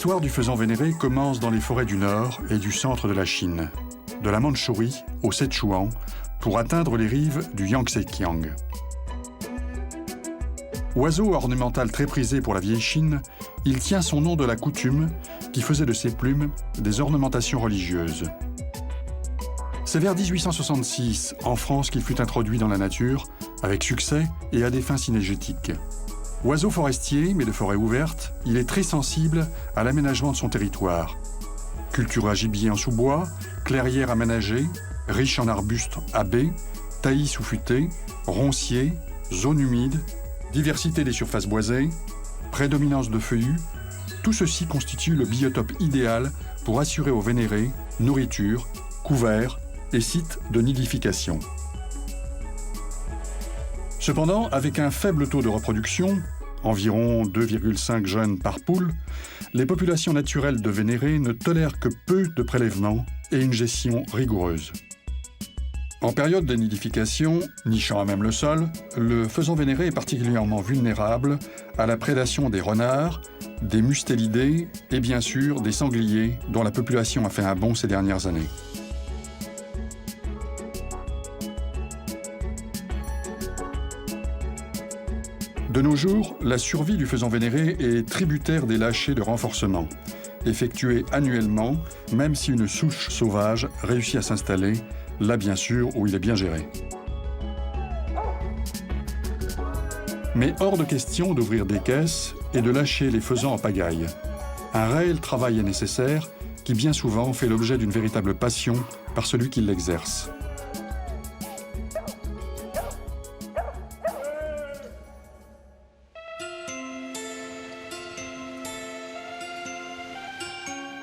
L'histoire du faisan vénéré commence dans les forêts du nord et du centre de la Chine, de la Mandchourie au Sichuan, pour atteindre les rives du Yangtze-Kiang. Oiseau ornemental très prisé pour la vieille Chine, il tient son nom de la coutume qui faisait de ses plumes des ornementations religieuses. C'est vers 1866, en France, qu'il fut introduit dans la nature, avec succès et à des fins cynégétiques. Oiseau forestier, mais de forêt ouverte, il est très sensible à l'aménagement de son territoire. Culture à gibier en sous-bois, clairières aménagées, riche en arbustes à baies, taillis sous-futés, ronciers, zones humides, diversité des surfaces boisées, prédominance de feuillus, tout ceci constitue le biotope idéal pour assurer aux vénérés nourriture, couvert et sites de nidification. Cependant, avec un faible taux de reproduction, environ 2,5 jeunes par poule, les populations naturelles de vénérés ne tolèrent que peu de prélèvements et une gestion rigoureuse. En période de nidification, nichant à même le sol, le faisan vénéré est particulièrement vulnérable à la prédation des renards, des mustélidés et bien sûr des sangliers dont la population a fait un bond ces dernières années. De nos jours, la survie du faisan vénéré est tributaire des lâchers de renforcement, effectués annuellement, même si une souche sauvage réussit à s'installer, là bien sûr où il est bien géré. Mais hors de question d'ouvrir des caisses et de lâcher les faisans en pagaille. Un réel travail est nécessaire, qui bien souvent fait l'objet d'une véritable passion par celui qui l'exerce.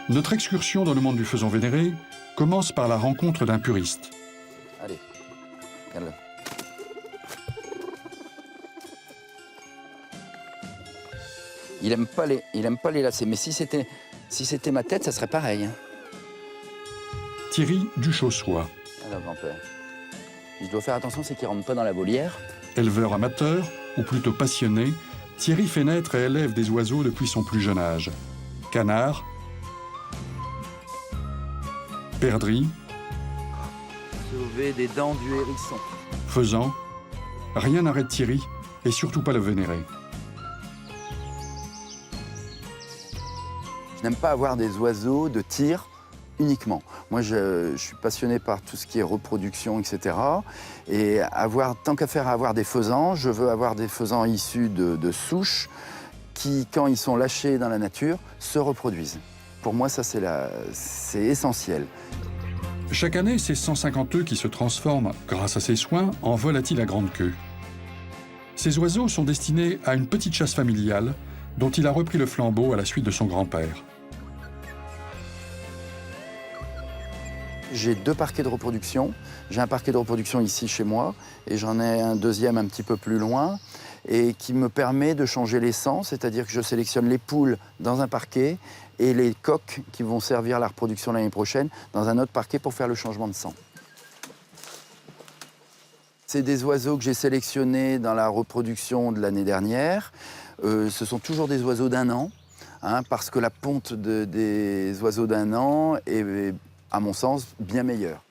Notre excursion dans le monde du faisan vénéré commence par la rencontre d'un puriste. Allez, regarde-le. Il aime pas les lacets, mais si c'était ma tête, ça serait pareil. Hein. Thierry Duchossois. Alors, grand-père. Je dois faire attention, c'est qu'il rentre pas dans la volière. Éleveur amateur, ou plutôt passionné, Thierry fait naître et élève des oiseaux depuis son plus jeune âge. Canards, perdrix, Sauver des dents du hérisson. faisans, rien n'arrête Thierry, et surtout pas le vénéré. Je n'aime pas avoir des oiseaux de tir uniquement. Moi, je suis passionné par tout ce qui est reproduction, etc. Et tant qu'à faire avoir des faisans, je veux avoir des faisans issus de souches qui, quand ils sont lâchés dans la nature, se reproduisent. Pour moi, ça, c'est essentiel. Chaque année, c'est 150 œufs qui se transforment, grâce à ses soins, en volatiles à grande queue. Ces oiseaux sont destinés à une petite chasse familiale dont il a repris le flambeau à la suite de son grand-père. J'ai 2 parquets de reproduction. J'ai un parquet de reproduction ici chez moi et j'en ai un deuxième un petit peu plus loin et qui me permet de changer les sangs, c'est-à-dire que je sélectionne les poules dans un parquet et les coqs qui vont servir à la reproduction l'année prochaine dans un autre parquet pour faire le changement de sang. C'est des oiseaux que j'ai sélectionnés dans la reproduction de l'année dernière. Ce sont toujours des oiseaux d'1 an, hein, parce que la ponte des oiseaux d'1 an est, à mon sens, bien meilleure.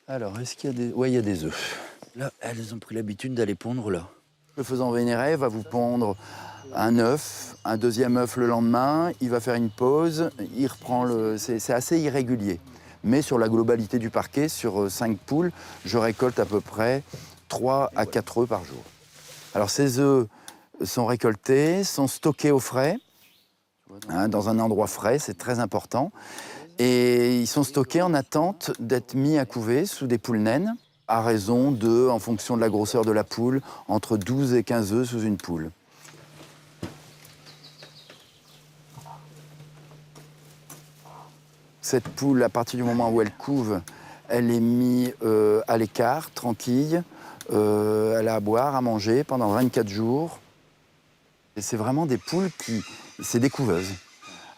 Alors, est-ce qu'il y a des... Oui, il y a des œufs. Là, elles ont pris l'habitude d'aller pondre là. Le faisan vénéré va vous pondre un œuf, un deuxième œuf le lendemain, il va faire une pause, il reprend le... C'est assez irrégulier. Mais sur la globalité du parquet, sur 5 poules, je récolte à peu près 3 à 4 œufs par jour. Alors ces œufs sont récoltés, sont stockés au frais, hein, dans un endroit frais, c'est très important. Et ils sont stockés en attente d'être mis à couver sous des poules naines, à raison de, en fonction de la grosseur de la poule, entre 12 et 15 œufs sous une poule. Cette poule, à partir du moment où elle couve, elle est mise à l'écart, tranquille. Elle a à boire, à manger pendant 24 jours. Et c'est vraiment des poules c'est des couveuses.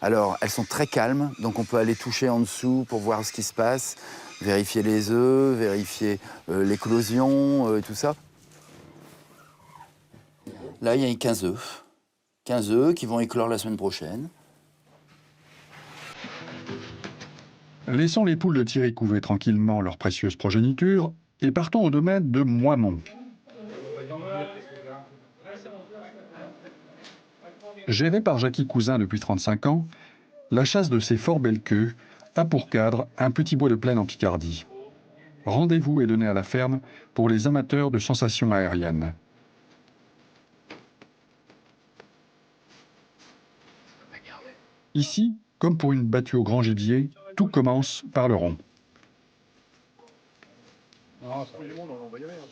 Alors, elles sont très calmes, donc on peut aller toucher en dessous pour voir ce qui se passe, vérifier les œufs, vérifier l'éclosion et tout ça. Là, il y a 15 œufs. 15 œufs qui vont éclore la semaine prochaine. Laissons les poules de Thierry couver tranquillement leur précieuse progéniture et partons au domaine de Moimont. Géré par Jackie Cousin depuis 35 ans, la chasse de ces fort belles queues a pour cadre un petit bois de plaine en Picardie. Rendez-vous est donné à la ferme pour les amateurs de sensations aériennes. Ici, comme pour une battue au grand gibier, tout commence par le rond.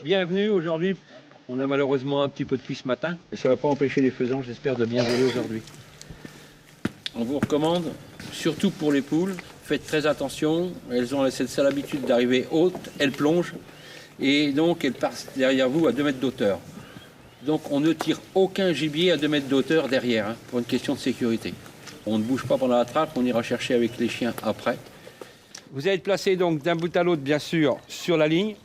Bienvenue aujourd'hui. On a malheureusement un petit peu de pluie ce matin, mais ça ne va pas empêcher les faisans, j'espère, de bien voler aujourd'hui. On vous recommande, surtout pour les poules, faites très attention. Elles ont cette sale habitude d'arriver hautes, elles plongent, et donc elles passent derrière vous à 2 mètres d'auteur. Donc on ne tire aucun gibier à 2 mètres d'auteur derrière, hein, pour une question de sécurité. On ne bouge pas pendant la trappe, on ira chercher avec les chiens après. Vous allez être placé donc d'un bout à l'autre, bien sûr, sur la ligne.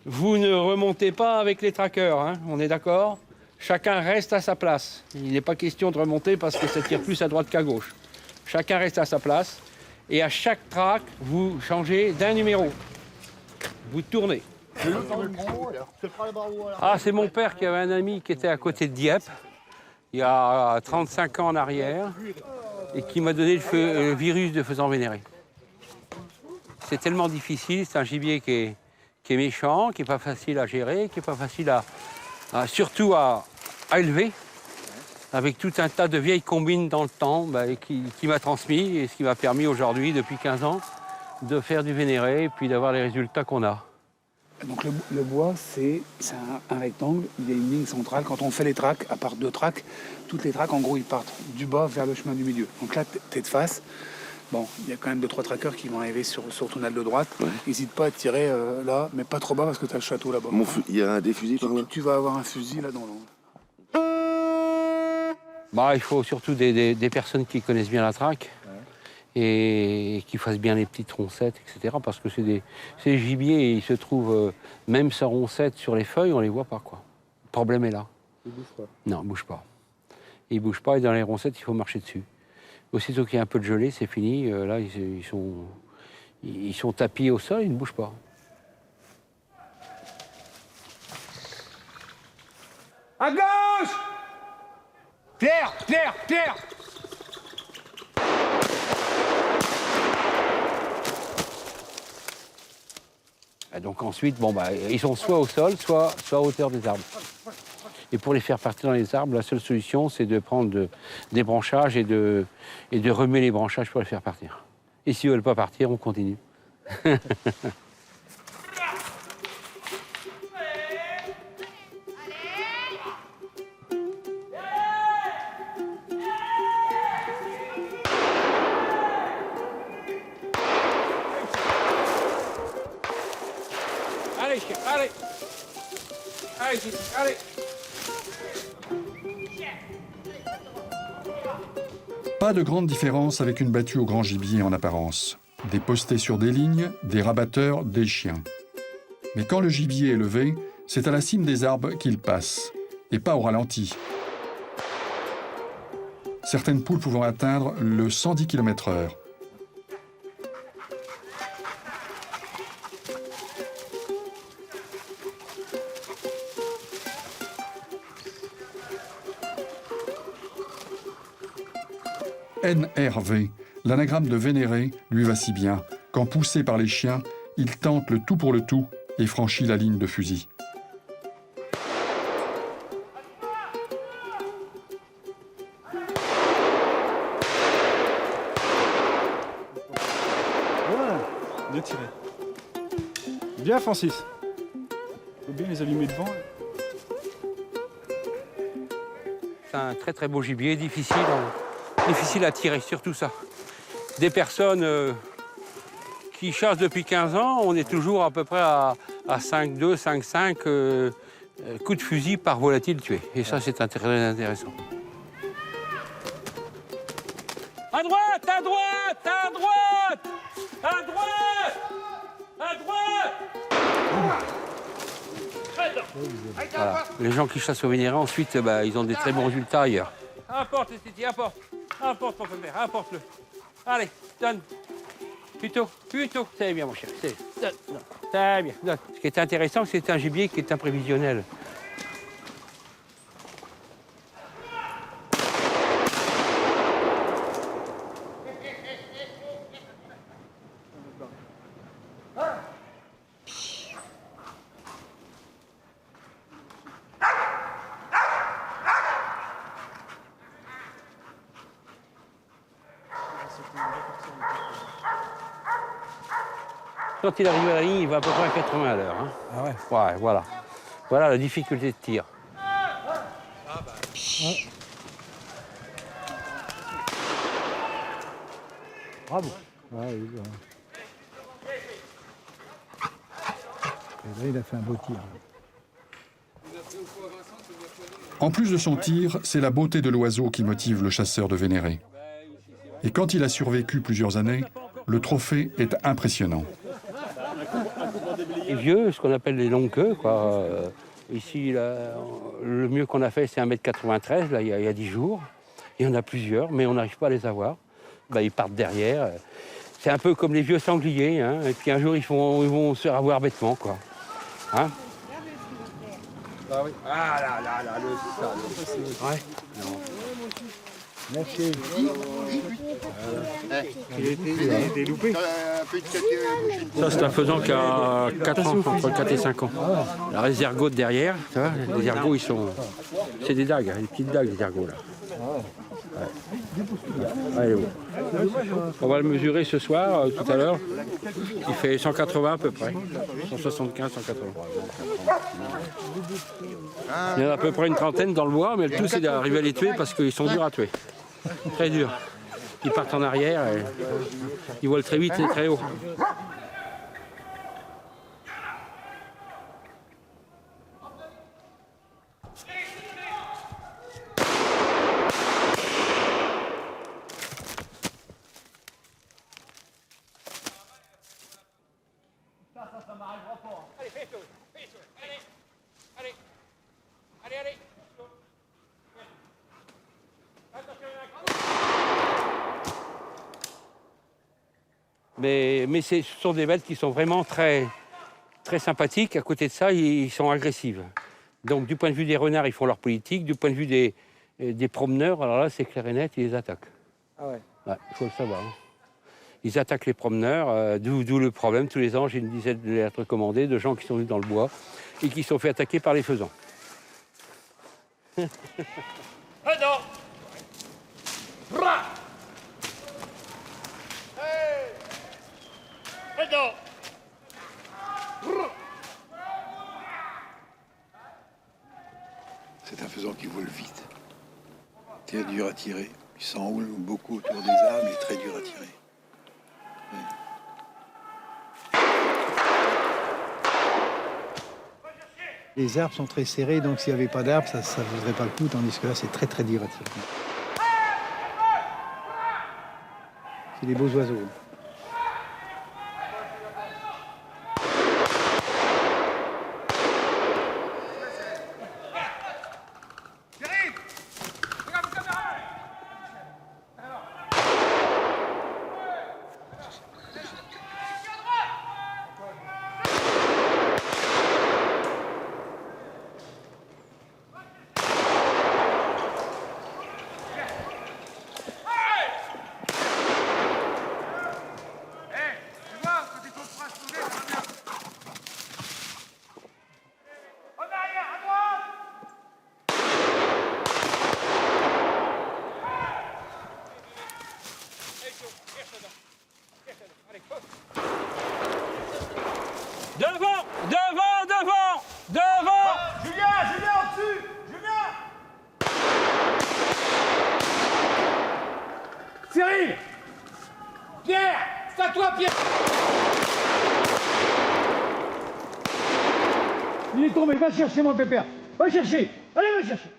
Vous ne remontez pas avec les trackers, hein, on est d'accord? Chacun reste à sa place. Il n'est pas question de remonter parce que ça tire plus à droite qu'à gauche. Chacun reste à sa place. Et à chaque track, vous changez d'un numéro. Vous tournez. Ah, c'est mon père qui avait un ami qui était à côté de Dieppe, il y a 35 ans en arrière, et qui m'a donné le virus de faisan vénéré. C'est tellement difficile, c'est un gibier qui est méchant, qui n'est pas facile à gérer, qui n'est pas facile surtout à élever, avec tout un tas de vieilles combines dans le temps qui m'a transmis et ce qui m'a permis aujourd'hui, depuis 15 ans, de faire du vénéré et puis d'avoir les résultats qu'on a. Donc le bois, c'est un rectangle, il y a une ligne centrale. Quand on fait les tracks, à part 2 tracks, toutes les tracks, en gros, ils partent du bas vers le chemin du milieu. Donc là, t'es de face. Bon, il y a quand même 2-3 trackers qui vont arriver sur ton aile de droite. N'hésite pas à tirer là, mais pas trop bas parce que tu as le château là-bas. Il y a des fusils par là. Tu vas avoir un fusil là dans l'angle. Il faut surtout des personnes qui connaissent bien la traque et qui fassent bien les petites roncettes, etc. Parce que c'est des gibiers et ils se trouvent, même sans roncettes sur les feuilles, on les voit pas, quoi. Le problème est là. Ils bougent pas. Non, ils bougent pas. Ils bougent pas et dans les roncettes, il faut marcher dessus. Aussitôt qu'il y a un peu de gelée, c'est fini. Là, ils sont tapis au sol, ils ne bougent pas. À gauche! Pierre! Pierre! Pierre! Et donc ensuite, ils sont soit au sol, soit à hauteur des arbres. Et pour les faire partir dans les arbres, la seule solution, c'est de prendre des branchages et de remuer les branchages pour les faire partir. Et s'ils ne veulent pas partir, on continue. Allez, chien, allez! Allez, allez! Pas de grande différence avec une battue au grand gibier en apparence. Des postés sur des lignes, des rabatteurs, des chiens. Mais quand le gibier est levé, c'est à la cime des arbres qu'il passe, et pas au ralenti. Certaines poules pouvant atteindre le 110 km/h. NRV, l'anagramme de vénéré, lui va si bien qu'en poussé par les chiens, il tente le tout pour le tout et franchit la ligne de fusil. Voilà, bien tiré. Bien Francis. Faut bien les allumer devant. C'est un très très beau gibier, difficile à tirer, surtout ça. Des personnes qui chassent depuis 15 ans, on est toujours à peu près à 5,2, 5,5 coups de fusil par volatile tué. Et ça, c'est très intéressant. À droite, à droite, à droite, à droite, à droite. Voilà. Les gens qui chassent au vénéré, ensuite, ils ont des très bons résultats ailleurs. Apporte, Titi, apporte. Apporte ton père, apporte-le. Allez, donne. Plutôt, c'est bien mon cher. Très bien. Ce qui est intéressant, c'est un gibier qui est imprévisionnel. Quand il arrive à la ligne, il va à peu près à 80 à l'heure. Hein. Ah ouais. Ouais, voilà. Voilà la difficulté de tir. Bravo. Ouais, oui, ouais. Et là, il a fait un beau tir. En plus de son tir, c'est la beauté de l'oiseau qui motive le chasseur de Vénéré. Et quand il a survécu plusieurs années, le trophée est impressionnant. Les vieux, ce qu'on appelle les longues queues, quoi. Ici, là, le mieux qu'on a fait, c'est 1,93 m, là, il y a 10 jours. Il y en a plusieurs, mais on n'arrive pas à les avoir. Ils partent derrière. C'est un peu comme les vieux sangliers, hein. Et puis un jour, ils vont se faire avoir bêtement, quoi. Hein? Ah là, le salaud. Ouais. Non. Merci. Il était loupé. Ça, c'est un faisan qui a 4 ans, entre 4 et 5 ans. La reste des ergots derrière, tu vois, les ergots, ils sont... C'est des dagues, des petites dagues, les ergots, là. Ouais. Allez, bon. On va le mesurer ce soir, tout à l'heure. Il fait 180 à peu près. 175, 180. Il y en a à peu près une trentaine dans le bois, mais le tout, c'est d'arriver à les tuer parce qu'ils sont durs à tuer. Très durs. Ils partent en arrière et ils volent très vite et très haut. Mais ce sont des bêtes qui sont vraiment très, très sympathiques. À côté de ça, ils sont agressives. Donc du point de vue des renards, ils font leur politique. Du point de vue des promeneurs, alors là, c'est clair et net, ils les attaquent. Ah ouais. Ouais, il faut le savoir. Hein. Ils attaquent les promeneurs, d'où le problème. Tous les ans, j'ai une dizaine de lettres commandées de gens qui sont venus dans le bois et qui sont fait attaquer par les faisans. C'est un faisan qui vole vite. Très dur à tirer. Il s'enroule beaucoup autour des arbres, mais très dur à tirer. Oui. Les arbres sont très serrés, donc s'il n'y avait pas d'arbres, ça ne vaudrait pas le coup, tandis que là, c'est très très dur à tirer. C'est des beaux oiseaux. Devant, devant, devant, devant. Julien, au-dessus! Julien! Cyril, Pierre! C'est à toi, Pierre! Il est tombé, va chercher mon pépère. Va chercher. Allez, va chercher.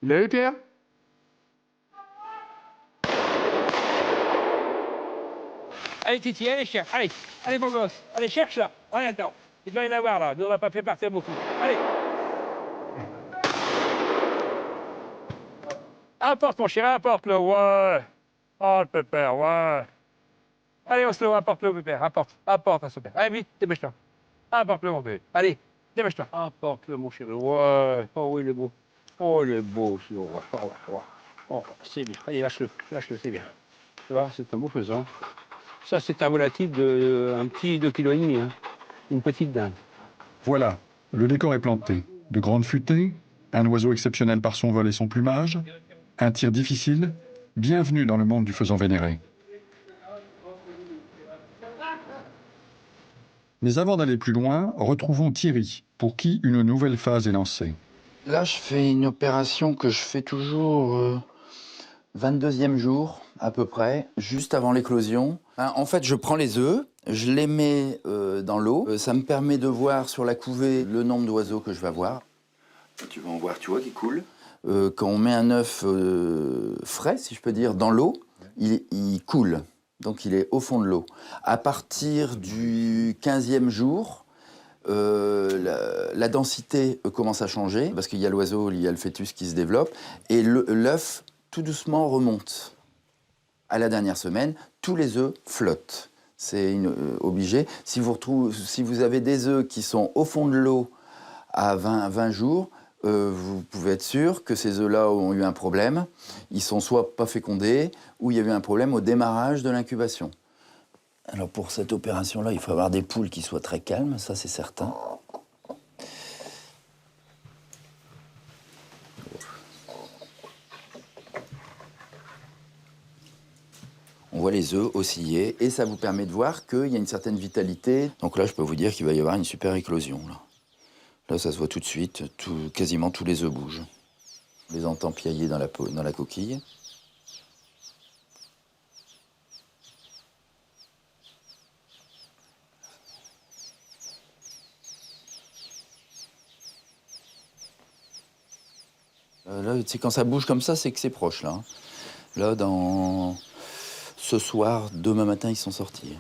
Vous l'avez, Pierre? allez Titi, allez cherche, allez mon gosse, allez cherche là, allez attends. Il doit y en avoir là. Nous, on n'a pas fait partir beaucoup. Allez. Apporte, mon chéri, apporte-le. Ouais. Oh, le pépère, ouais. Allez, on se le apporte-le, pépère. Apporte à ce père. Allez, vite, dépêche-toi. Apporte-le, mon bébé. Allez, dépêche-toi. Apporte-le, mon chéri. Ouais. Oh, oui, il est beau. Oh, il est beau, ce roi. Oh, ouais, ouais. Oh, c'est bien. Allez, lâche-le. Lâche-le, c'est bien. Tu vois, c'est un beau faisan. Ça, c'est un volatile de un petit 2,5 kg. Hein. Une petite dinde. Voilà, le décor est planté. De grandes futaies, un oiseau exceptionnel par son vol et son plumage, un tir difficile, bienvenue dans le monde du faisan vénéré. Mais avant d'aller plus loin, retrouvons Thierry, pour qui une nouvelle phase est lancée. Là, je fais une opération que je fais toujours 22e jour, à peu près, juste avant l'éclosion. Hein, en fait, je prends les œufs, je les mets dans l'eau. Ça me permet de voir sur la couvée le nombre d'oiseaux que je vais avoir. Tu vas en voir, tu vois, qui coule. Quand on met un œuf frais, si je peux dire, dans l'eau, il coule. Donc, il est au fond de l'eau. À partir du 15e jour, la densité commence à changer, parce qu'il y a l'oiseau, il y a le fœtus qui se développe, et l'œuf, tout doucement, remonte. À la dernière semaine, tous les œufs flottent. C'est obligé. Si vous avez des œufs qui sont au fond de l'eau à 20 jours, vous pouvez être sûr que ces œufs-là ont eu un problème. Ils sont soit pas fécondés, ou il y a eu un problème au démarrage de l'incubation. Alors pour cette opération-là, il faut avoir des poules qui soient très calmes, ça c'est certain. On voit les œufs osciller et ça vous permet de voir qu'il y a une certaine vitalité. Donc là, je peux vous dire qu'il va y avoir une super éclosion. Là, ça se voit tout de suite, quasiment tous les œufs bougent. On les entend piailler dans la coquille. Là, quand ça bouge comme ça, c'est que c'est proche, là. Là, ce soir, demain matin, ils sont sortis.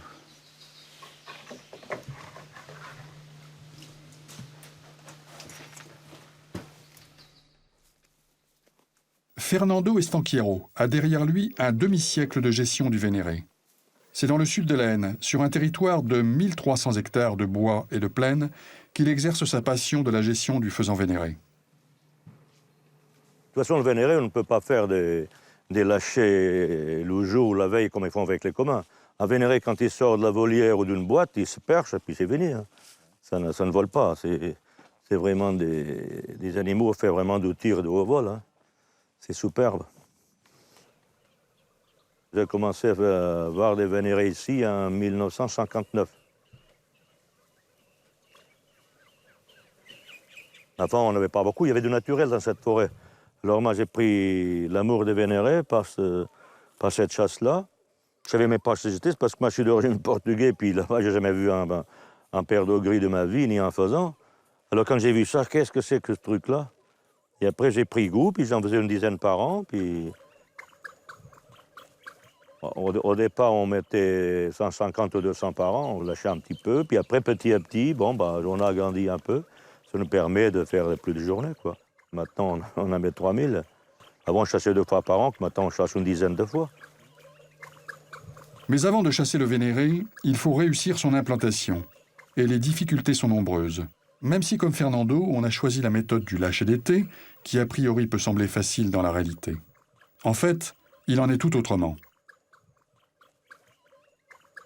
Fernando Estanquiero a derrière lui un demi-siècle de gestion du Vénéré. C'est dans le sud de l'Aisne, sur un territoire de 1300 hectares de bois et de plaine, qu'il exerce sa passion de la gestion du faisan vénéré. De toute façon, le vénéré, on ne peut pas faire des lâchers le jour ou la veille comme ils font avec les communs. Un vénéré, quand il sort de la volière ou d'une boîte, il se perche et puis c'est fini. Hein. Ça ne vole pas. C'est vraiment des animaux faits vraiment de tir de haut vol. Hein. C'est superbe. J'ai commencé à voir des vénérés ici en 1959. Avant, on n'avait pas beaucoup. Il y avait du naturel dans cette forêt. Alors moi, j'ai pris l'amour des vénérés par cette chasse-là. Je savais même pas ce que c'était, parce que moi, je suis d'origine portugaise, puis là-bas, j'ai jamais vu un perdreau gris de ma vie, ni un faisan. Alors quand j'ai vu ça, qu'est-ce que c'est que ce truc-là? Et après, j'ai pris goût, puis j'en faisais une dizaine par an, puis... Au départ, on mettait 150 ou 200 par an, on lâchait un petit peu, puis après, petit à petit, on a agrandi un peu. Ça nous permet de faire plus de journées, quoi. Maintenant, on en met 3000. Avant, je chassais 2 fois par an, maintenant, on chasse une dizaine de fois. Mais avant de chasser le Vénéré, il faut réussir son implantation. Et les difficultés sont nombreuses. Même si, comme Fernando, on a choisi la méthode du lâcher d'été, qui a priori peut sembler facile dans la réalité. En fait, il en est tout autrement.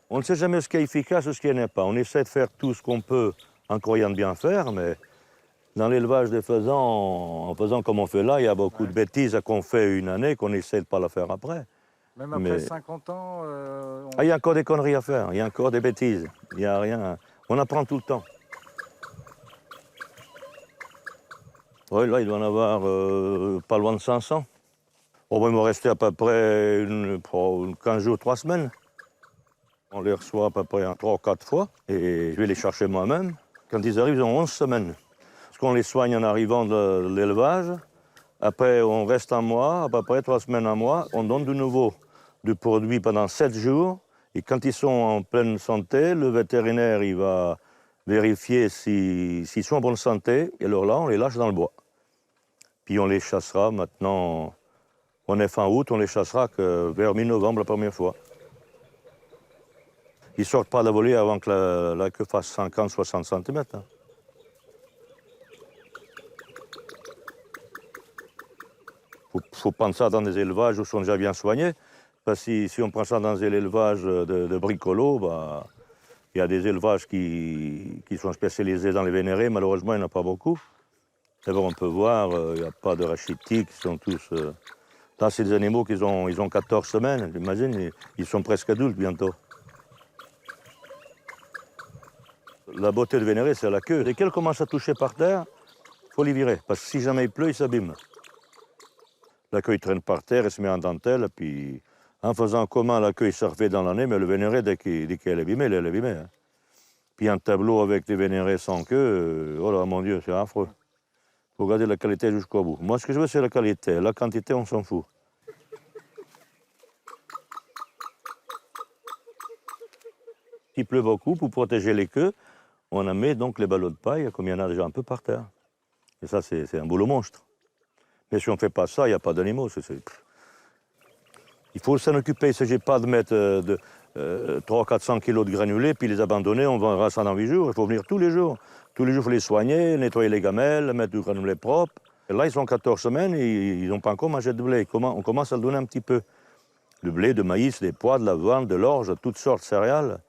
On ne sait jamais ce qui est efficace ou ce qui n'est pas. On essaie de faire tout ce qu'on peut en croyant de bien faire, mais dans l'élevage des faisans, en faisant comme on fait là, il y a beaucoup de bêtises qu'on fait une année qu'on essaie de ne pas la faire après. Même après 50 ans il y a encore des conneries à faire, il y a encore des bêtises, il n'y a rien. On apprend tout le temps. Oui, là, il doit en avoir pas loin de 500. Bon, il me restait à peu près 15 jours, 3 semaines. On les reçoit à peu près 3 ou 4 fois et je vais les chercher moi-même. Quand ils arrivent, ils ont 11 semaines. Parce qu'on les soigne en arrivant de l'élevage. Après, on reste un mois, à peu près 3 semaines, un mois. On donne de nouveau du produit pendant 7 jours. Et quand ils sont en pleine santé, le vétérinaire il va vérifier s'ils sont en bonne santé, et alors là, on les lâche dans le bois. Puis on les chassera maintenant, on est fin août, on les chassera que vers mi-novembre la première fois. Ils ne sortent pas de la volée avant que la queue fasse 50-60 cm. Faut prendre ça dans des élevages où ils sont déjà bien soignés. Parce que si on prend ça dans des élevages de bricolos, bah, il y a des élevages qui sont spécialisés dans les vénérés. Malheureusement, il n'y en a pas beaucoup. D'abord, on peut voir, il n'y a pas de rachitique, ils sont tous... Là, c'est des animaux ils ont 14 semaines, j'imagine, ils sont presque adultes bientôt. La beauté de vénéré, c'est la queue. Dès qu'elle commence à toucher par terre, il faut les virer, parce que si jamais il pleut, il s'abîme. La queue, il traîne par terre, il se met en dentelle, puis en faisant comment la queue, il se refait dans l'année, mais le vénéré, dès qu'elle est abîmée, elle est abîmée. Hein. Puis un tableau avec des vénérés sans queue, oh là, mon Dieu, c'est affreux. Il faut garder la qualité jusqu'au bout. Moi, ce que je veux, c'est la qualité. La quantité, on s'en fout. S'il pleut beaucoup, pour protéger les queues, on en met donc les ballots de paille, comme il y en a déjà un peu par terre. Et ça, c'est un boulot monstre. Mais si on ne fait pas ça, il n'y a pas d'animaux. Il faut s'en occuper. Il ne s'agit pas de mettre 300-400 kilos de granulés, puis les abandonner, on vendra ça dans 8 jours. Il faut venir tous les jours. Tous les jours, il faut les soigner, nettoyer les gamelles, mettre du granulé propre. Et là, ils ont 14 semaines et ils n'ont pas encore mangé de blé. On commence à le donner un petit peu. Le blé, de maïs, des pois, de l'avoine, de l'orge, toutes sortes de céréales.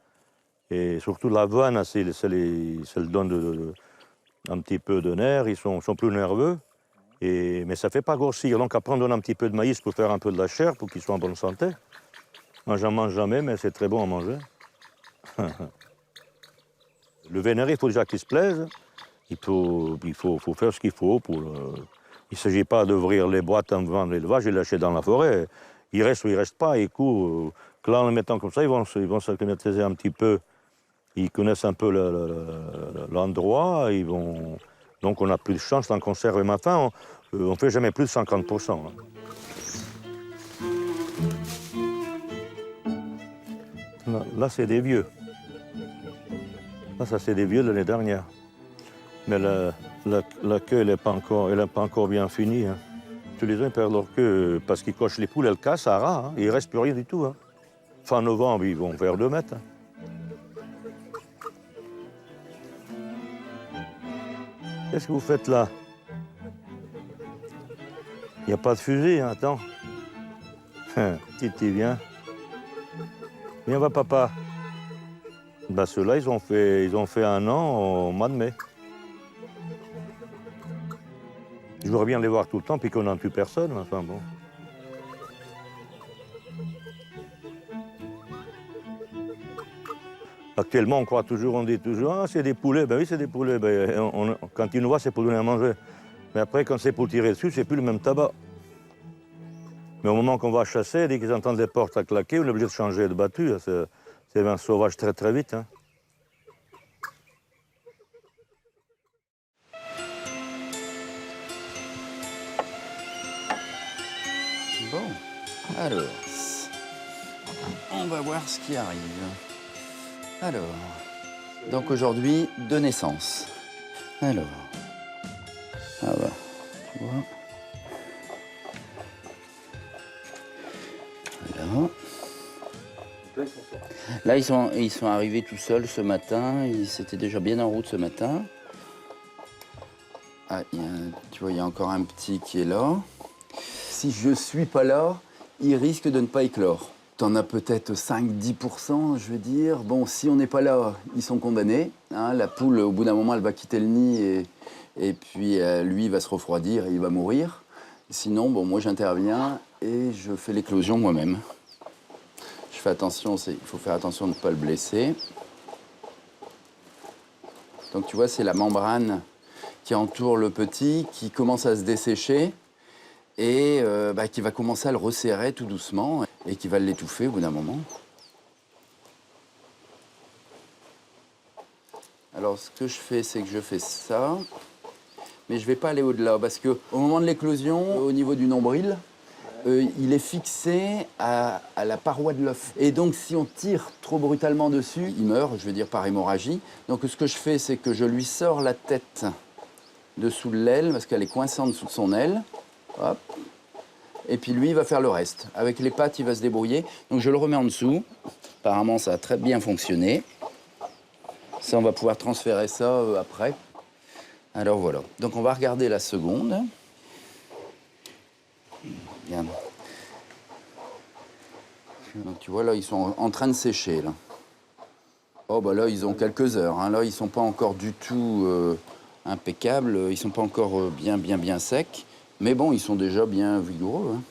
Et surtout l'avoine, ça le donne un petit peu de nerfs, ils sont plus nerveux. Mais ça ne fait pas grossir. Donc après, on donne un petit peu de maïs pour faire un peu de la chair, pour qu'ils soient en bonne santé. Moi, j'en mange jamais, mais c'est très bon à manger. Le vénéré, il faut déjà qu'il se plaise. Il faut faire ce qu'il faut. Il ne s'agit pas d'ouvrir les boîtes en vendant l'élevage et lâcher dans la forêt. Il reste ou il ne reste pas. Et là, en le mettant comme ça, ils vont s'acclimatiser un petit peu. Ils connaissent un peu l'endroit. Donc on a plus de chance d'en conserver. Mais enfin, on ne fait jamais plus de 50%. Hein. Là, c'est des vieux. Là, ça, c'est des vieux de l'année dernière. Mais la queue, elle n'est pas encore bien finie. Hein. Tous les ans, ils perdent leur queue parce qu'ils cochent les poules, elles cassent, ça ras. Hein. Il ne reste plus rien du tout. Hein. Fin novembre, ils vont faire 2 mètres. Hein. Qu'est-ce que vous faites là? Il n'y a pas de fusil, hein, attends. Titi, viens. Viens, va, papa. Ben, ceux-là, ils ont fait 1 an au mois de mai. Je voudrais bien les voir tout le temps, puis qu'on n'en tue personne, enfin bon. Actuellement, on croit toujours, on dit toujours, ah, c'est des poulets. Ben oui, c'est des poulets. Ben, quand ils nous voient, c'est pour donner à manger. Mais après, quand c'est pour tirer dessus, c'est plus le même tabac. Mais au moment qu'on va chasser, dès qu'ils entendent les portes à claquer, on est obligé de changer de battu. C'est un sauvage très très vite. Hein. Bon, alors, on va voir ce qui arrive. Alors, donc aujourd'hui, 2 naissances. Alors, ah bah, tu vois. Voilà. Là, ils sont arrivés tout seuls ce matin. Ils étaient déjà bien en route ce matin. Ah, tu vois, il y a encore un petit qui est là. Si je suis pas là, il risque de ne pas éclore. T'en as peut-être 5-10%, je veux dire. Bon, si on n'est pas là, ils sont condamnés. Hein. La poule, au bout d'un moment, elle va quitter le nid et puis lui, il va se refroidir et il va mourir. Sinon, bon, moi, j'interviens et je fais l'éclosion moi-même. Je fais attention, il faut faire attention de ne pas le blesser. Donc, tu vois, c'est la membrane qui entoure le petit, qui commence à se dessécher et qui va commencer à le resserrer tout doucement et qui va l'étouffer au bout d'un moment. Alors, ce que je fais, c'est que je fais ça, mais je ne vais pas aller au-delà parce qu'au moment de l'éclosion, au niveau du nombril, il est fixé à la paroi de l'œuf. Et donc, si on tire trop brutalement dessus, il meurt, je veux dire par hémorragie. Donc, ce que je fais, c'est que je lui sors la tête dessous de l'aile, parce qu'elle est coincée en dessous de son aile. Hop. Et puis lui, il va faire le reste. Avec les pattes, il va se débrouiller. Donc, je le remets en dessous. Apparemment, ça a très bien fonctionné. Ça, on va pouvoir transférer ça après. Alors, voilà. Donc, on va regarder la seconde. Regarde. Donc, tu vois, là, ils sont en train de sécher, là. Oh, bah là, ils ont quelques heures. Hein. Là, ils ne sont pas encore du tout impeccables. Ils ne sont pas encore bien secs. Mais bon, ils sont déjà bien vigoureux. Hein.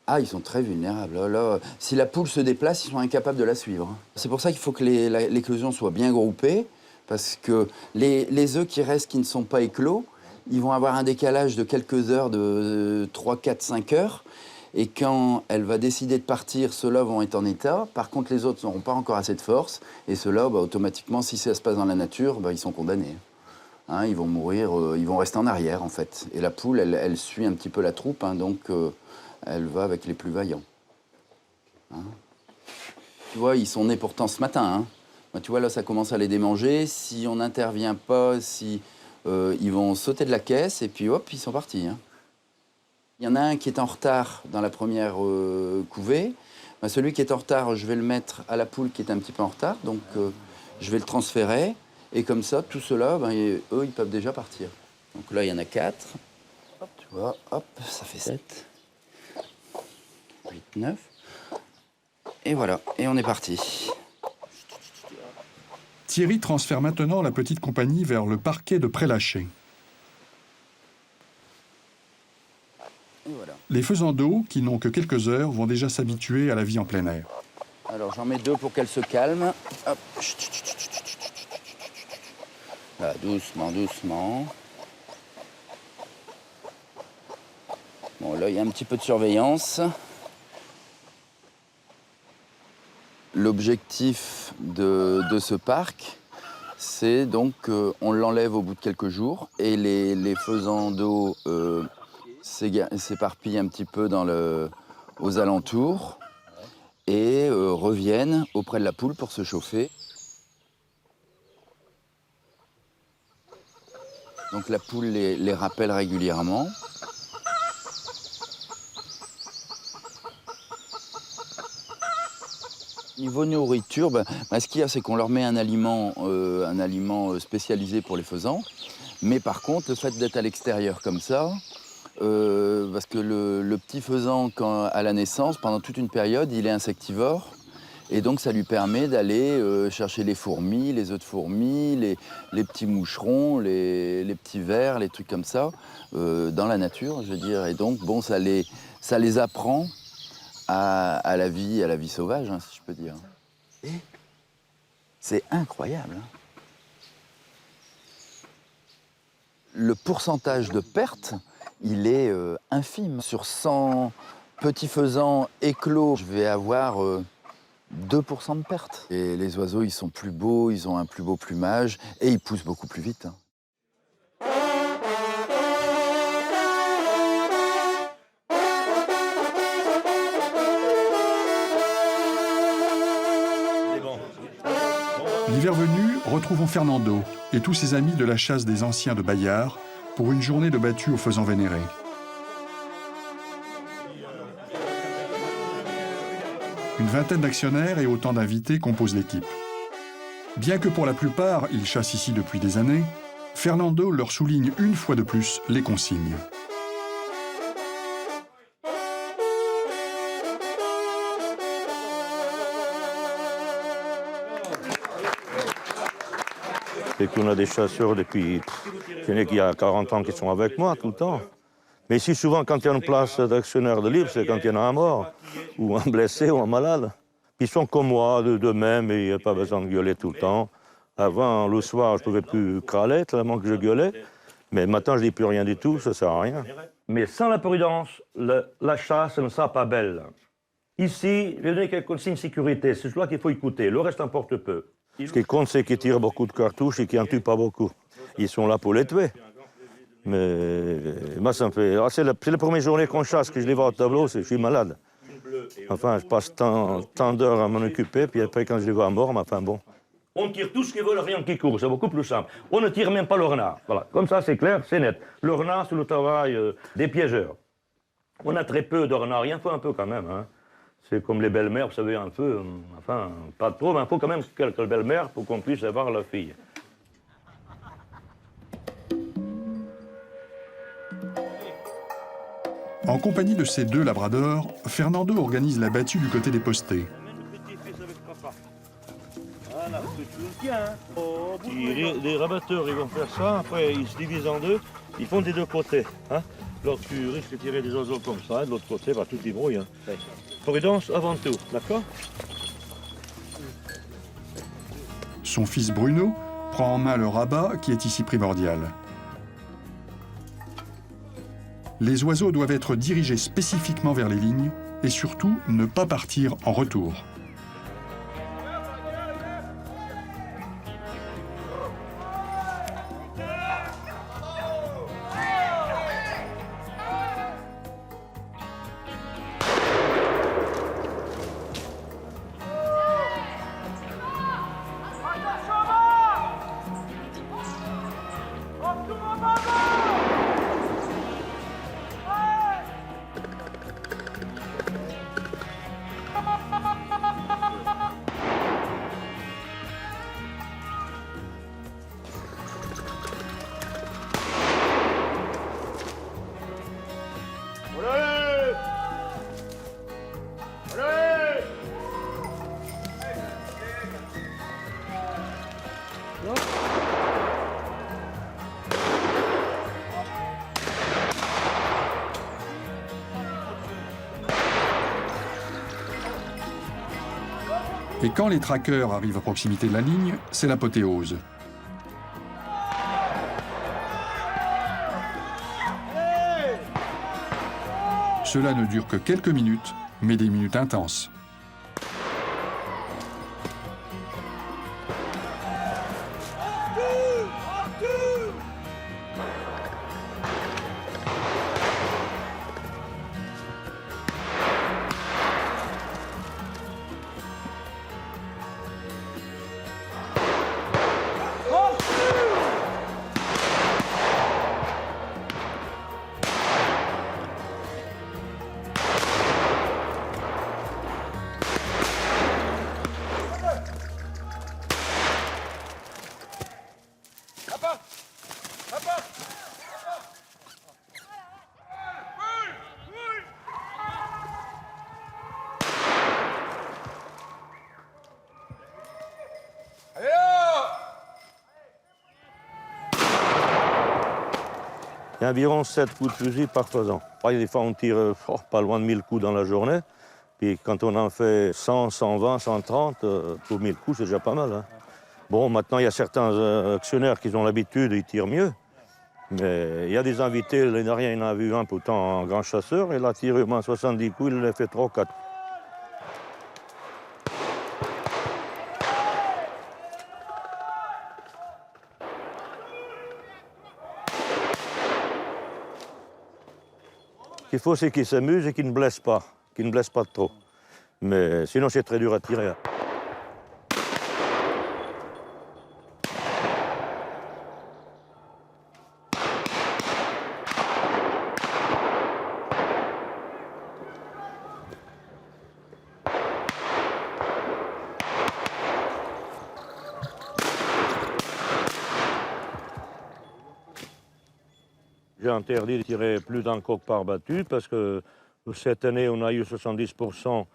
Ah, ils sont très vulnérables. Là, si la poule se déplace, ils sont incapables de la suivre. C'est pour ça qu'il faut que l'éclosion soit bien groupée, parce que les œufs qui restent, qui ne sont pas éclos, ils vont avoir un décalage de quelques heures, de 3, 4, 5 heures. Et quand elle va décider de partir, ceux-là vont être en état. Par contre, les autres n'auront pas encore assez de force. Et ceux-là, bah, automatiquement, si ça se passe dans la nature, bah, ils sont condamnés. Hein, ils vont mourir, ils vont rester en arrière, en fait. Et la poule, elle suit un petit peu la troupe, hein, donc elle va avec les plus vaillants. Hein. Tu vois, ils sont nés pourtant ce matin. Hein. Bah, tu vois, là, ça commence à les démanger. Si on n'intervient pas, ils vont sauter de la caisse et puis hop, ils sont partis. Hein. Il y en a un qui est en retard dans la première couvée. Ben, celui qui est en retard, je vais le mettre à la poule qui est un petit peu en retard. Donc, je vais le transférer. Et comme ça, tout cela, ben, eux, ils peuvent déjà partir. Donc là, il y en a 4. Hop, tu vois, hop, ça fait 7. 8, 9. Et voilà, et on est parti. Thierry transfère maintenant la petite compagnie vers le parquet de Prélâché. Voilà. Les faisans d'eau, qui n'ont que quelques heures, vont déjà s'habituer à la vie en plein air. Alors j'en mets 2 pour qu'elle se calme. Hop. Là, doucement, doucement. Bon, là, il y a un petit peu de surveillance. L'objectif de ce parc, c'est donc qu'on l'enlève au bout de quelques jours et les faisans d'eau s'éparpillent un petit peu aux alentours et reviennent auprès de la poule pour se chauffer. Donc la poule les rappelle régulièrement. Niveau nourriture, ce qu'il y a, c'est qu'on leur met un aliment spécialisé pour les faisans. Mais par contre, le fait d'être à l'extérieur comme ça, parce que le petit faisan, à la naissance, pendant toute une période, il est insectivore. Et donc, ça lui permet d'aller chercher les fourmis, les œufs de fourmis, les petits moucherons, les petits vers, les trucs comme ça, dans la nature, je veux dire. Et donc, bon, ça les apprend à la vie sauvage, hein, si je peux dire. Et c'est incroyable. Hein. Le pourcentage de perte, il est infime. Sur 100 petits faisans éclos, je vais avoir 2% de perte. Et les oiseaux, ils sont plus beaux, ils ont un plus beau plumage et ils poussent beaucoup plus vite. Hein. L'hiver venu, retrouvons Fernando et tous ses amis de la chasse des anciens de Bayard pour une journée de battue aux faisans vénérés. Une vingtaine d'actionnaires et autant d'invités composent l'équipe. Bien que pour la plupart, ils chassent ici depuis des années, Fernando leur souligne une fois de plus les consignes. C'est qu'on a des chasseurs depuis... Il y en a qui a 40 ans qui sont avec moi tout le temps. Mais ici, souvent, quand il y a une place d'actionnaire de libre, c'est quand il y en a un mort, ou un blessé, ou un malade. Ils sont comme moi, de même, et il n'y a pas besoin de gueuler tout le temps. Avant, le soir, je ne pouvais plus crâler, tellement que je gueulais. Mais le matin, je ne dis plus rien du tout, ça ne sert à rien. Mais sans la prudence, la chasse ne sera pas belle. Ici, je vais donner quelques consignes de sécurité. C'est cela qu'il faut écouter. Le reste importe peu. Ce qui compte, c'est qu'ils tirent beaucoup de cartouches et qu'ils n'en tuent pas beaucoup. Ils sont là pour les tuer. Mais moi, ça me fait... Ah, c'est la première journée qu'on chasse, que je les vois au tableau, je suis malade. Enfin, je passe tant d'heures à m'en occuper, puis après, quand je les vois morts, enfin bon. On tire tout ce qui vole, rien qui court, c'est beaucoup plus simple. On ne tire même pas le renard. Voilà, comme ça, c'est clair, c'est net. Le renard, c'est le travail des piégeurs. On a très peu de renards, il en faut un peu quand même. Hein. C'est comme les belles-mères, vous savez, un peu, enfin, pas trop, mais il faut quand même quelques belles-mères pour qu'on puisse avoir la fille. En compagnie de ses 2 labradors, Fernando organise la battue du côté des postés. Les rabatteurs, ils vont faire ça, après ils se divisent en 2, ils font des 2 côtés. Hein. Alors tu risques de tirer des oiseaux comme ça, de l'autre côté, bah, tout débrouille. Hein. Prudence avant tout, d'accord? Son fils Bruno prend en main le rabat qui est ici primordial. Les oiseaux doivent être dirigés spécifiquement vers les lignes et surtout ne pas partir en retour. Et quand les traqueurs arrivent à proximité de la ligne, c'est l'apothéose. Cela ne dure que quelques minutes, mais des minutes intenses. Il y a environ 7 coups de fusil par faisan. Des fois, on tire pas loin de 1000 coups dans la journée. Puis quand on en fait 100, 120, 130, pour 1000 coups, c'est déjà pas mal. Hein. Bon, maintenant, il y a certains actionnaires qui ont l'habitude, ils tirent mieux. Mais il y a des invités, l'année dernière, il y en a vu un pourtant un grand chasseur, il a tiré au moins 70 coups, il en a fait 3 ou 4. Ce qu'il faut, c'est qu'ils s'amusent et qu'ils ne blessent pas trop. Mais sinon, c'est très dur à tirer. J'ai interdit de tirer plus d'un coq par battu parce que cette année, on a eu 70%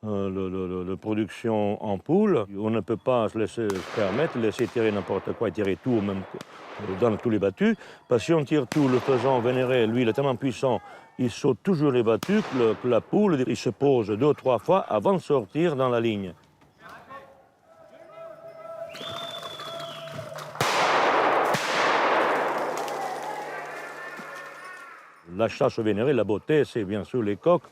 de production en poule. On ne peut pas se permettre de laisser tirer n'importe quoi et tirer tout même dans tous les battus. Parce que si on tire tout, le faisan vénéré, lui, il est tellement puissant, il saute toujours les battus que la poule, il se pose 2 ou 3 fois avant de sortir dans la ligne. La chasse au vénéré, la beauté, c'est bien sûr les coqs.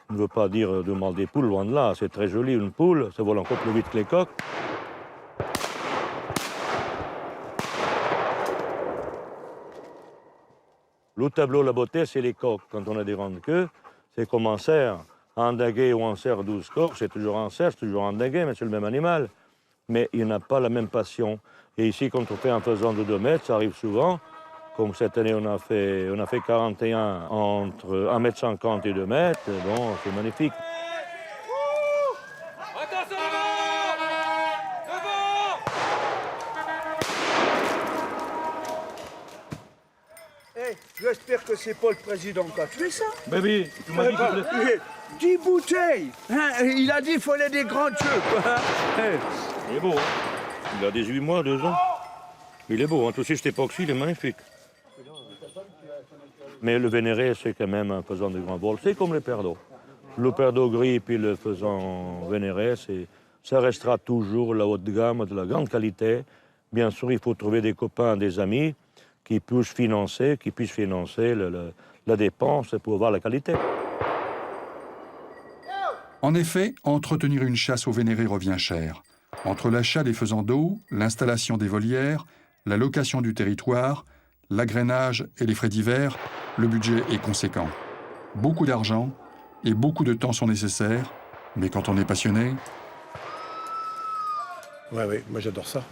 On ne veut pas dire de mal des poules, loin de là. C'est très joli, une poule, ça vole encore plus vite que les coqs. Le tableau, la beauté, c'est les coques. Quand on a des grandes queues, c'est comme un cerf. Un daguet ou un cerf 12 coques, c'est toujours un cerf, c'est toujours un daguet, mais c'est le même animal. Mais il n'a pas la même passion. Et ici, quand on fait un faisan de 2 mètres, ça arrive souvent. Comme cette année, on a fait 41 entre 1,50 m et 2 mètres. Bon, c'est magnifique. Attention devant! Hey, j'espère que c'est pas le président qui a tué ça. Baby, tu m'as dit que... 10 bouteilles hein, il a dit qu'il fallait des grands jeux, quoi. Hey. Il est beau, hein. Il a 18 mois, 2 ans. Il est beau, hein. Tout cette époque-ci, il est magnifique. Mais le vénéré, c'est quand même un faisan de grand vol. C'est comme le perdos. Le perdos gris puis le faisan vénéré, ça restera toujours la haute gamme, de la grande qualité. Bien sûr, il faut trouver des copains, des amis qui puissent financer la dépense pour avoir la qualité. En effet, entretenir une chasse au vénéré revient cher. Entre l'achat des faisans d'eau, l'installation des volières, la location du territoire, l'agrainage et les frais divers, le budget est conséquent. Beaucoup d'argent et beaucoup de temps sont nécessaires, mais quand on est passionné... Ouais, moi j'adore ça.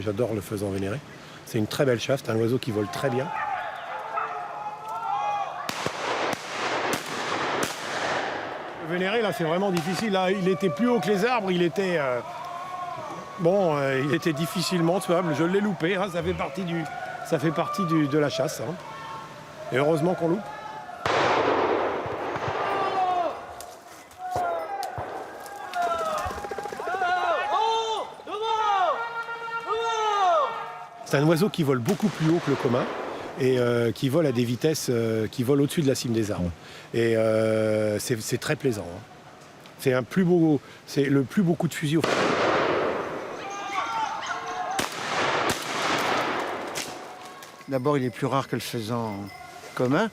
J'adore le faisan vénéré. C'est une très belle chasse, c'est un oiseau qui vole très bien. Le vénéré, là, c'est vraiment difficile. Là, il était plus haut que les arbres, il était... il était difficilement tuable. Je l'ai loupé, hein, ça fait partie de la chasse. Hein. Et heureusement qu'on loupe. C'est un oiseau qui vole beaucoup plus haut que le commun et qui vole à des vitesses qui volent au-dessus de la cime des arbres. Et c'est très plaisant. Hein. C'est le plus beau coup de fusil au... D'abord, il est plus rare que le faisan commun.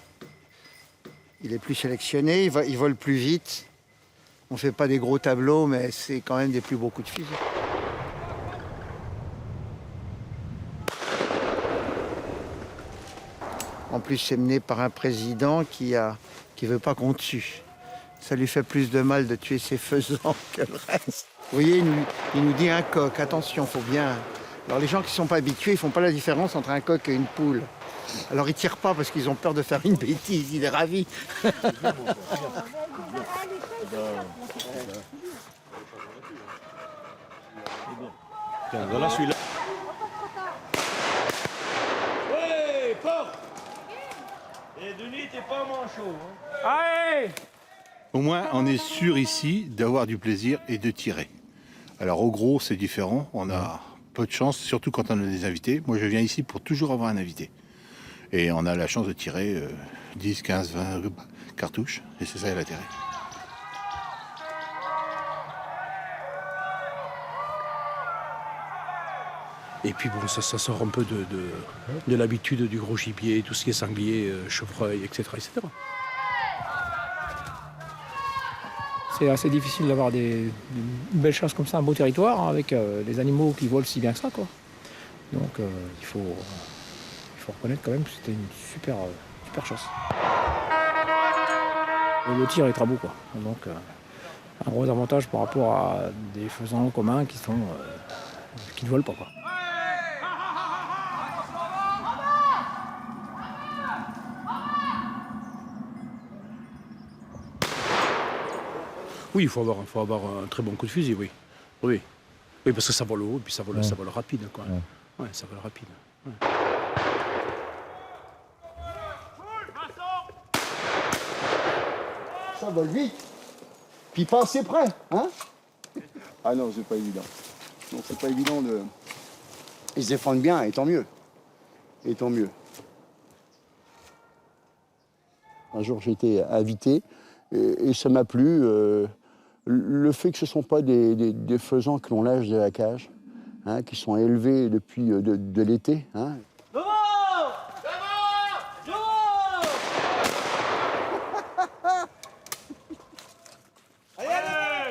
Il est plus sélectionné, il vole plus vite. On ne fait pas des gros tableaux, mais c'est quand même des plus beaux coups de fusil. En plus, c'est mené par un président qui veut pas qu'on tue. Ça lui fait plus de mal de tuer ses faisans que le reste. Vous voyez, il nous dit un coq, attention, faut bien... Alors les gens qui ne sont pas habitués, ils ne font pas la différence entre un coq et une poule. Alors ils ne tirent pas parce qu'ils ont peur de faire une bêtise, il est ravi. Tiens, voilà celui-là. Hey, porte! Et Denis, t'es pas manchot. Hein. Allez! Au moins, on est sûr ici d'avoir du plaisir et de tirer. Alors au gros, c'est différent. On a peu de chance, surtout quand on a des invités. Moi, je viens ici pour toujours avoir un invité. Et on a la chance de tirer 10, 15, 20 cartouches. Et c'est ça l'intérêt. Et puis bon, ça sort un peu de l'habitude du gros gibier, tout ce qui est sanglier, chevreuil, etc., etc. C'est assez difficile d'avoir une belle chasse comme ça, un beau territoire, hein, avec des animaux qui volent si bien que ça, quoi. Donc il faut reconnaître quand même que c'était une super chasse. Le tir est très beau, quoi. Donc un gros avantage par rapport à des faisans communs qui ne volent pas, quoi. Oui, il faut avoir un très bon coup de fusil, oui. Oui, parce que ça vole haut et puis ça vole rapide, quoi. Ouais, ça vole rapide. Ouais. Ça vole vite. Puis pas assez près, hein? Ah non, c'est pas évident. Non, c'est pas évident de... Ils se défendent bien, et tant mieux. Et tant mieux. Un jour, j'ai été invité et ça m'a plu. Le fait que ce ne sont pas des faisans que l'on lâche de la cage, hein, qui sont élevés depuis de l'été. Hein.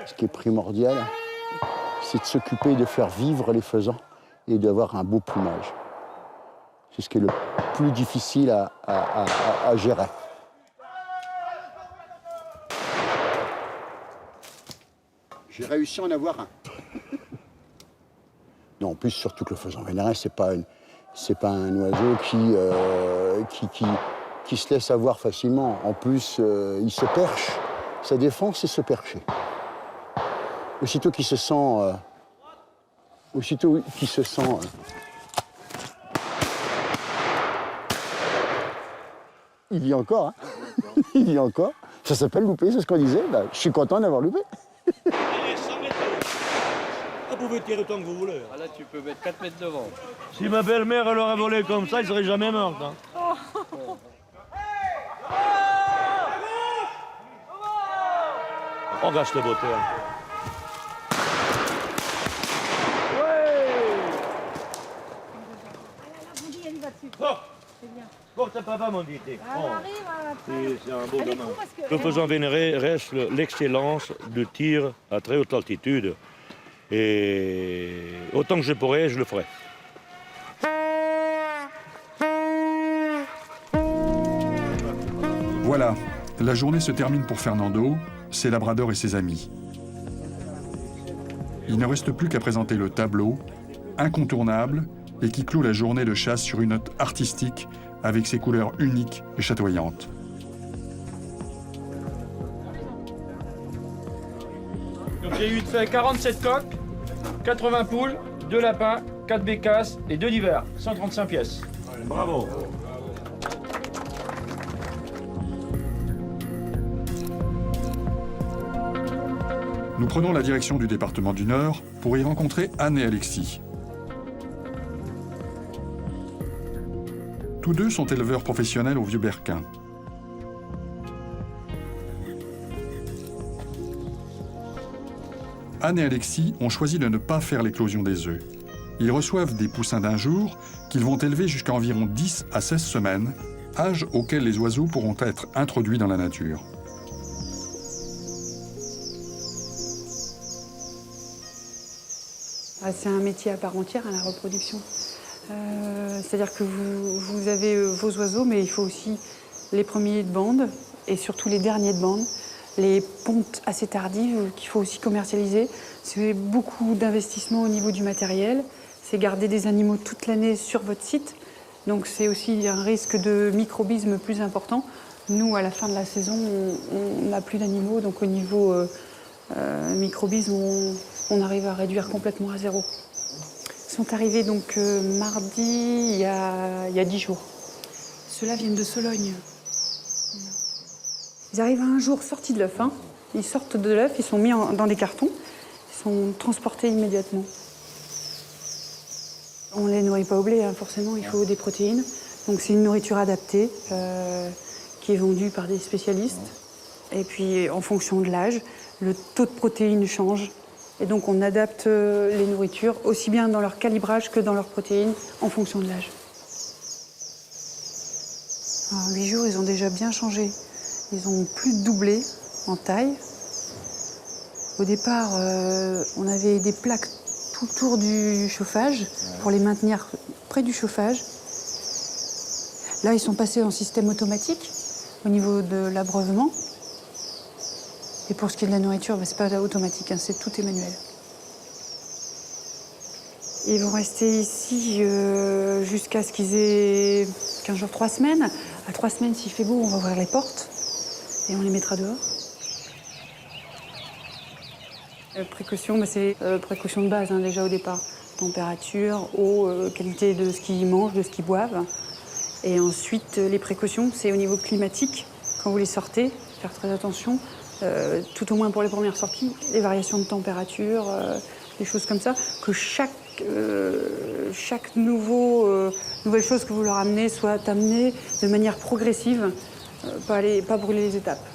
Ce qui est primordial, c'est de s'occuper de faire vivre les faisans et d'avoir un beau plumage. C'est ce qui est le plus difficile à gérer. J'ai réussi à en avoir un. Non, en plus, surtout que le faisan vénérin, c'est pas un oiseau qui se laisse avoir facilement. En plus, il se perche. Sa défense, c'est se percher. Aussitôt qu'il se sent... il vit encore, hein. Il vit encore. Ça s'appelle louper, c'est ce qu'on disait. Bah, je suis content d'avoir loupé. Allez, 100 mètres. Vous pouvez tirer autant que vous voulez. Ah, là, tu peux mettre 4 mètres devant. Si ma belle-mère elle aurait volé comme ça, elle serait jamais morte. Hein. On gâche le beauté. Bon, t'as papa, mon dit. C'est un beau gamin. Le faisan vénéré reste l'excellence de tir à très haute altitude. Et autant que je pourrais, je le ferai. Voilà, la journée se termine pour Fernando, ses labradors et ses amis. Il ne reste plus qu'à présenter le tableau, incontournable, et qui clôt la journée de chasse sur une note artistique avec ses couleurs uniques et chatoyantes. Donc j'ai eu de fait 47 coqs, 80 poules, 2 lapins, 4 bécasses et 2 divers, 135 pièces. Bravo. Nous prenons la direction du département du Nord pour y rencontrer Anne et Alexis. Tous deux sont éleveurs professionnels au Vieux-Berquin. Anne et Alexis ont choisi de ne pas faire l'éclosion des œufs. Ils reçoivent des poussins d'un jour qu'ils vont élever jusqu'à environ 10 à 16 semaines, âge auquel les oiseaux pourront être introduits dans la nature. C'est un métier à part entière, la reproduction. C'est-à-dire que vous avez vos oiseaux, mais il faut aussi les premiers de bande et surtout les derniers de bande, les pontes assez tardives qu'il faut aussi commercialiser. C'est beaucoup d'investissement au niveau du matériel, c'est garder des animaux toute l'année sur votre site, donc c'est aussi un risque de microbisme plus important. Nous, à la fin de la saison, on n'a plus d'animaux, donc au niveau microbisme, on arrive à réduire complètement à zéro. Ils sont arrivés donc mardi, il y a 10 jours. Ceux-là viennent de Sologne. Ils arrivent un jour sortis de l'œuf. Hein. Ils sortent de l'œuf, ils sont mis dans des cartons, ils sont transportés immédiatement. On ne les nourrit pas au blé, hein, forcément, il faut des protéines. Donc c'est une nourriture adaptée qui est vendue par des spécialistes. Et puis en fonction de l'âge, le taux de protéines change. Et donc on adapte les nourritures aussi bien dans leur calibrage que dans leurs protéines en fonction de l'âge. En 8 jours, ils ont déjà bien changé. Ils ont plus de doublé en taille. Au départ, on avait des plaques tout autour du chauffage pour les maintenir près du chauffage. Là, ils sont passés en système automatique au niveau de l'abreuvement. Et pour ce qui est de la nourriture, c'est pas automatique, hein, tout est manuel. Ils vont rester ici jusqu'à ce qu'ils aient 15 jours, 3 semaines. À 3 semaines, s'il fait beau, on va ouvrir les portes et on les mettra dehors. Précaution, c'est précaution de base, hein, déjà au départ. Température, eau, qualité de ce qu'ils mangent, de ce qu'ils boivent. Et ensuite, les précautions, c'est au niveau climatique. Quand vous les sortez, faire très attention. Tout au moins pour les premières sorties, les variations de température, des choses comme ça, que chaque nouvelle chose que vous leur amenez soit amenée de manière progressive, pas brûler les étapes.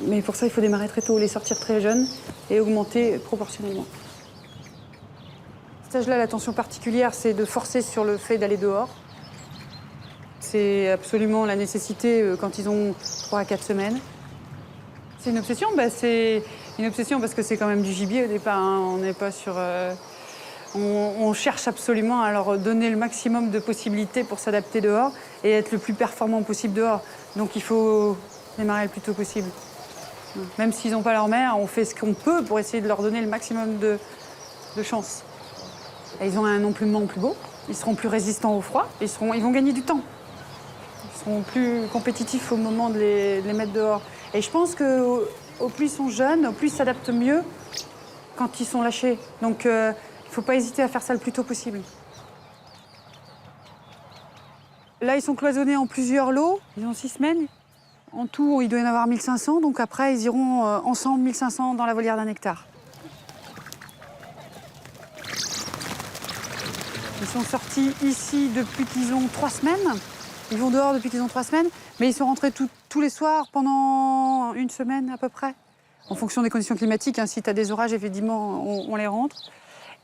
Mais pour ça, il faut démarrer très tôt, les sortir très jeunes et augmenter proportionnellement. À cet âge-là, l'attention particulière, c'est de forcer sur le fait d'aller dehors. C'est absolument la nécessité quand ils ont 3 à 4 semaines. C'est une obsession, c'est une obsession parce que c'est quand même du gibier au départ. Hein. On n'est pas sur On cherche absolument à leur donner le maximum de possibilités pour s'adapter dehors et être le plus performant possible dehors. Donc il faut démarrer le plus tôt possible. Même s'ils n'ont pas leur mère, on fait ce qu'on peut pour essayer de leur donner le maximum de chance. Et ils ont un emplement plus beau, ils seront plus résistants au froid, ils vont gagner du temps. Ils seront plus compétitifs au moment de les mettre dehors. Et je pense qu'au plus ils sont jeunes, au plus ils s'adaptent mieux quand ils sont lâchés. Donc il ne faut pas hésiter à faire ça le plus tôt possible. Là, ils sont cloisonnés en plusieurs lots, ils ont 6 semaines. En tout, il doit y en avoir 1500, donc après, ils iront ensemble 1500 dans la volière d'1 hectare. Ils sont sortis ici depuis qu'ils ont 3 semaines. Ils vont dehors depuis qu'ils ont 3 semaines, mais ils sont rentrés tous les soirs pendant 1 semaine à peu près. En fonction des conditions climatiques, hein. Si tu as des orages, effectivement, on les rentre.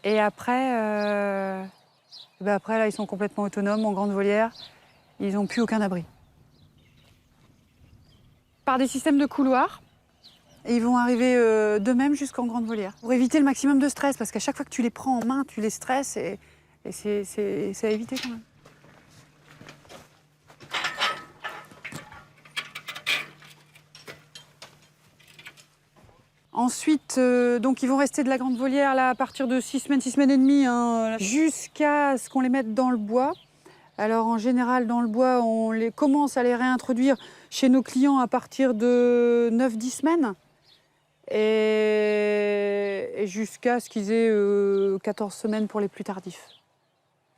Et après, là, ils sont complètement autonomes, en grande volière. Ils n'ont plus aucun abri. Par des systèmes de couloirs, et ils vont arriver d'eux-mêmes jusqu'en grande volière. Pour éviter le maximum de stress, parce qu'à chaque fois que tu les prends en main, tu les stresses, et c'est à éviter quand même. Ensuite, donc ils vont rester de la grande volière là, à partir de 6 semaines et demie, hein, jusqu'à ce qu'on les mette dans le bois. Alors en général, dans le bois, on commence à les réintroduire chez nos clients à partir de 9-10 semaines. Et jusqu'à ce qu'ils aient 14 semaines pour les plus tardifs.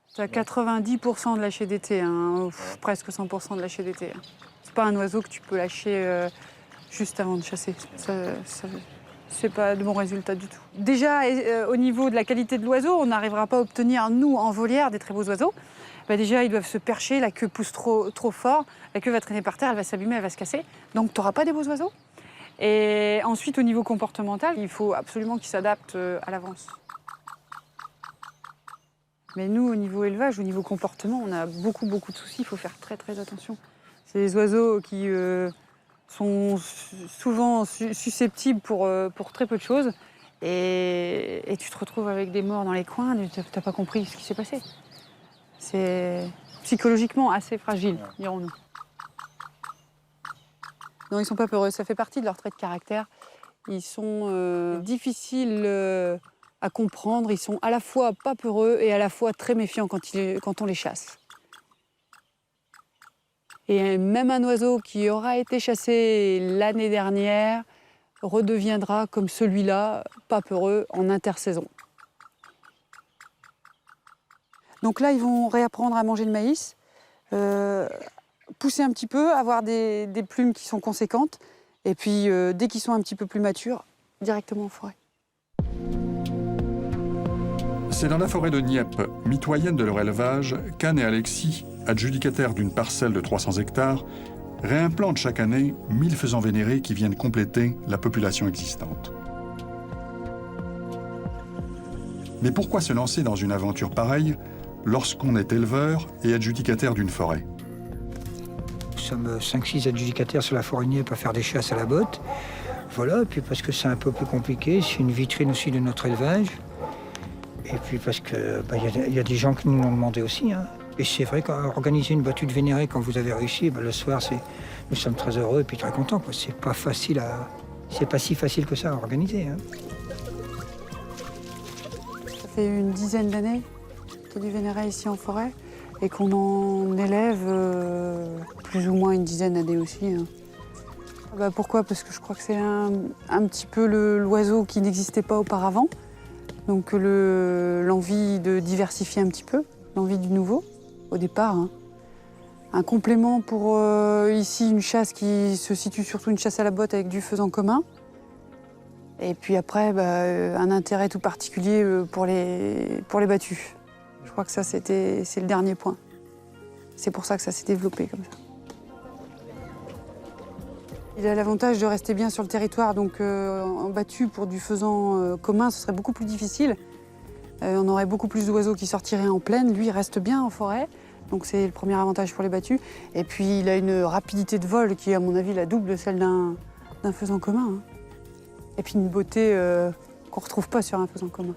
C'est à 90% de lâcher d'été, hein, presque 100% de lâcher d'été. Hein. C'est pas un oiseau que tu peux lâcher juste avant de chasser. C'est pas de bons résultats du tout. Déjà, au niveau de la qualité de l'oiseau, on n'arrivera pas à obtenir, nous, en volière, des très beaux oiseaux. Bah déjà, ils doivent se percher, la queue pousse trop fort, la queue va traîner par terre, elle va s'abîmer, elle va se casser. Donc, tu n'auras pas des beaux oiseaux. Et ensuite, au niveau comportemental, il faut absolument qu'ils s'adaptent à l'avance. Mais nous, au niveau élevage, au niveau comportement, on a beaucoup de soucis, il faut faire très attention. C'est des oiseaux qui sont souvent susceptibles pour très peu de choses. Et tu te retrouves avec des morts dans les coins, tu n'as pas compris ce qui s'est passé. C'est psychologiquement assez fragile, dirons-nous. Non, ils ne sont pas peureux, ça fait partie de leur trait de caractère. Ils sont difficiles à comprendre, ils sont à la fois pas peureux et à la fois très méfiants quand on les chasse. Et même un oiseau qui aura été chassé l'année dernière redeviendra comme celui-là, pas peureux, en intersaison. Donc là, ils vont réapprendre à manger le maïs, pousser un petit peu, avoir des plumes qui sont conséquentes, et puis dès qu'ils sont un petit peu plus matures, directement en forêt. C'est dans la forêt de Nieppe, mitoyenne de leur élevage, qu'Anne et Alexis, adjudicataires d'une parcelle de 300 hectares, réimplantent chaque année 1000 faisans vénérés qui viennent compléter la population existante. Mais pourquoi se lancer dans une aventure pareille lorsqu'on est éleveur et adjudicataire d'une forêt? Nous sommes 5-6 adjudicataires sur la forêt Nieppe à faire des chasses à la botte. Voilà, et puis parce que c'est un peu plus compliqué, c'est une vitrine aussi de notre élevage. Et puis parce que y a des gens qui nous l'ont demandé aussi. Hein. Et c'est vrai qu'organiser une battue de vénérés quand vous avez réussi, le soir, nous sommes très heureux et puis très contents. C'est pas si facile que ça à organiser. Hein. Ça fait une dizaine d'années qu'il y a du vénéré ici en forêt et qu'on en élève plus ou moins une dizaine d'années aussi. Hein. Pourquoi? Parce que je crois que c'est un petit peu l'oiseau qui n'existait pas auparavant. Donc l'envie de diversifier un petit peu, l'envie du nouveau, au départ. Hein. Un complément pour ici une chasse qui se situe surtout une chasse à la botte avec du faisan commun. Et puis après, un intérêt tout particulier pour les battues. Je crois que ça, c'est le dernier point. C'est pour ça que ça s'est développé comme ça. Il a l'avantage de rester bien sur le territoire, donc en battue pour du faisan commun, ce serait beaucoup plus difficile. On aurait beaucoup plus d'oiseaux qui sortiraient en plaine. Lui, il reste bien en forêt, donc c'est le premier avantage pour les battues. Et puis, il a une rapidité de vol qui est, à mon avis, la double de celle d'un faisan commun. Hein. Et puis une beauté qu'on ne retrouve pas sur un faisan commun.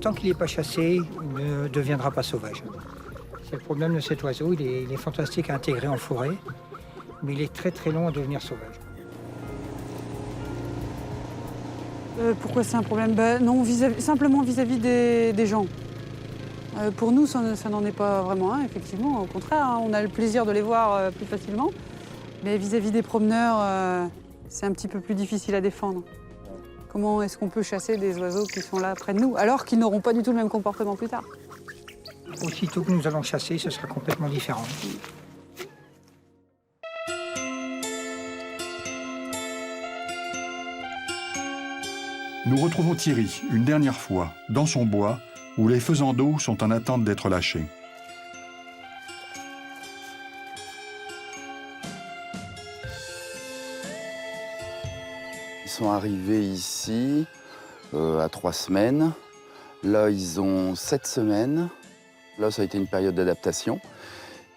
tant qu'il n'est pas chassé, il ne deviendra pas sauvage. C'est le problème de cet oiseau, il est fantastique à intégrer en forêt, mais il est très très long à devenir sauvage. Pourquoi c'est un problème? Non, simplement vis-à-vis des gens. Pour nous, ça n'en est pas vraiment un, effectivement. Au contraire, hein, on a le plaisir de les voir plus facilement. Mais vis-à-vis des promeneurs, c'est un petit peu plus difficile à défendre. Comment est-ce qu'on peut chasser des oiseaux qui sont là près de nous, alors qu'ils n'auront pas du tout le même comportement plus tard? Aussitôt que nous allons chasser, ce sera complètement différent. Nous retrouvons Thierry, une dernière fois, dans son bois, où les faisans d'eau sont en attente d'être lâchés. Ils sont arrivés ici à 3 semaines. Là, ils ont 7 semaines. Là, ça a été une période d'adaptation.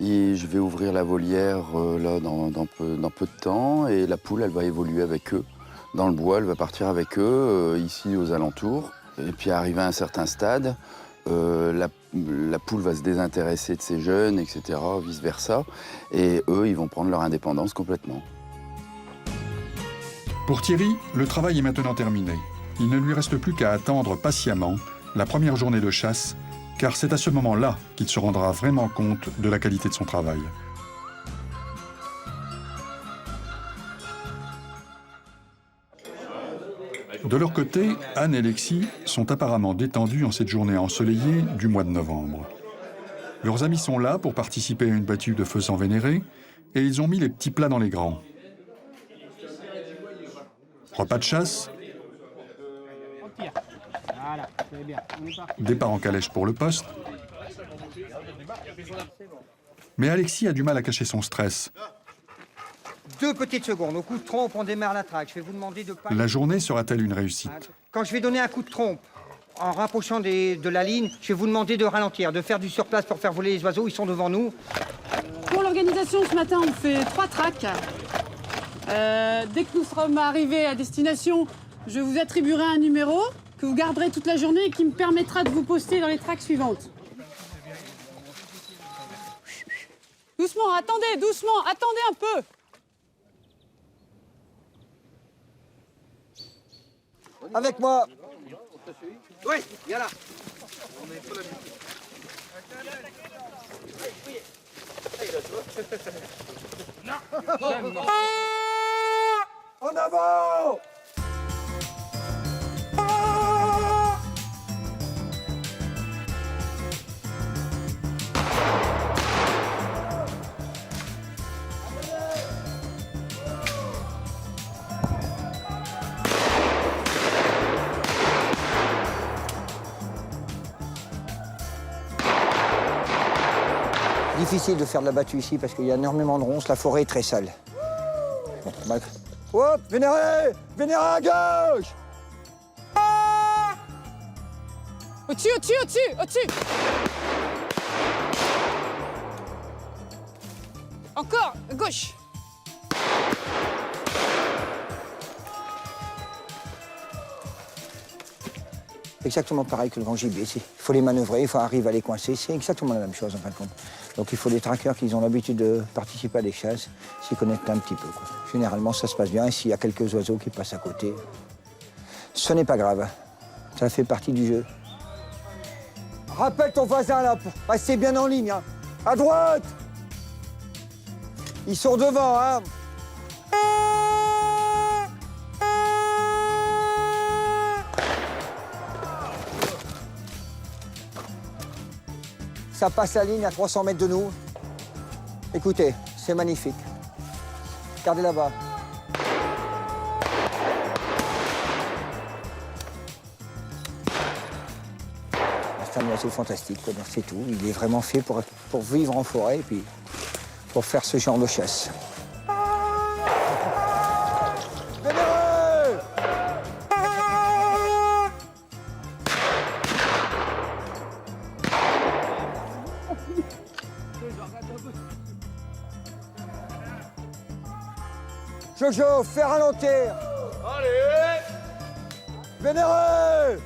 Et je vais ouvrir la volière là, dans peu de temps. Et la poule, elle va évoluer avec eux. Dans le bois, elle va partir avec eux, ici aux alentours. Et puis, arrivé à un certain stade, la poule va se désintéresser de ses jeunes, etc., vice-versa. Et eux, ils vont prendre leur indépendance complètement. Pour Thierry, le travail est maintenant terminé. Il ne lui reste plus qu'à attendre patiemment la première journée de chasse, car c'est à ce moment-là qu'il se rendra vraiment compte de la qualité de son travail. De leur côté, Anne et Lexi sont apparemment détendues en cette journée ensoleillée du mois de novembre. Leurs amis sont là pour participer à une battue de faisans vénérés et ils ont mis les petits plats dans les grands. Repas de chasse, départ en calèche pour le poste. Mais Alexis a du mal à cacher son stress. 2 petites secondes, au coup de trompe, on démarre la traque. Je vais vous demander de pas... La journée sera-t-elle une réussite? Quand je vais donner un coup de trompe, en rapprochant de la ligne, je vais vous demander de ralentir, de faire du surplace pour faire voler les oiseaux, ils sont devant nous. Pour l'organisation, ce matin, on fait 3 traques. Dès que nous serons arrivés à destination, je vous attribuerai un numéro que vous garderez toute la journée et qui me permettra de vous poster dans les traques suivantes. Doucement, attendez, doucement, attendez un peu. Avec moi. Oui, viens là. En avant! Difficile de faire de la battue ici parce qu'il y a énormément de ronces, la forêt est très sale. Bon, bah... Hop, vénéré! Vénéré à gauche! Au-dessus, au-dessus, au-dessus, au-dessus! Encore, à gauche! Exactement pareil que le grand gibier. Il faut les manœuvrer, il faut arriver à les coincer. C'est exactement la même chose en fin de compte. Donc il faut des traqueurs qui ont l'habitude de participer à des chasses, s'y connaître un petit peu, quoi. Généralement ça se passe bien et s'il y a quelques oiseaux qui passent à côté, ce n'est pas grave. Ça fait partie du jeu. Rappelle ton voisin là, pour rester bien en ligne. Hein. À droite! Ils sont devant, hein! Ça passe la ligne à 300 mètres de nous. Écoutez, c'est magnifique. Regardez là-bas. C'est un oiseau fantastique, c'est tout. Il est vraiment fait pour vivre en forêt et puis pour faire ce genre de chasse. Jojo, fais ralentir. Allez. Vénéré.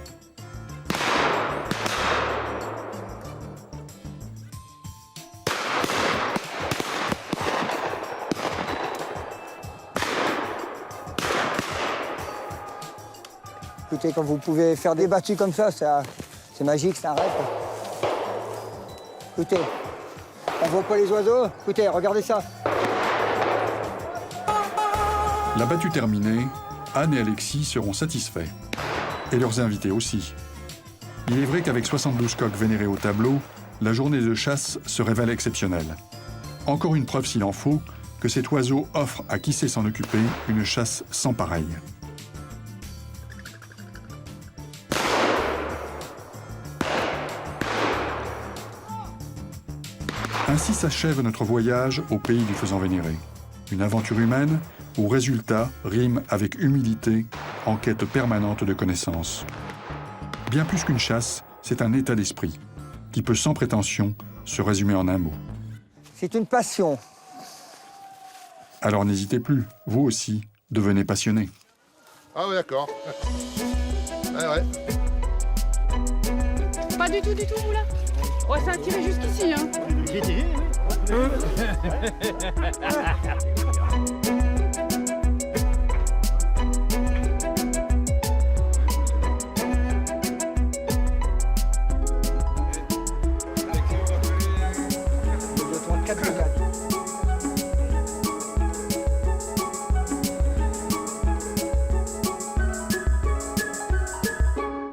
Écoutez, quand vous pouvez faire des battues comme ça, c'est magique, c'est un rêve. Écoutez, on voit pas les oiseaux. Écoutez, regardez ça. La battue terminée, Anne et Alexis seront satisfaits. Et leurs invités aussi. Il est vrai qu'avec 72 coqs vénérés au tableau, la journée de chasse se révèle exceptionnelle. Encore une preuve, s'il en faut, que cet oiseau offre à qui sait s'en occuper une chasse sans pareille. Ainsi s'achève notre voyage au pays du faisan vénéré. Une aventure humaine où résultat rime avec humilité en quête permanente de connaissances. Bien plus qu'une chasse, c'est un état d'esprit qui peut sans prétention se résumer en un mot. C'est une passion. Alors n'hésitez plus, vous aussi, devenez passionné. Ah ouais, d'accord. Ouais, ouais. Pas du tout, vous là. Ouais, ça a tiré jusqu'ici, hein. J'ai tiré, oui.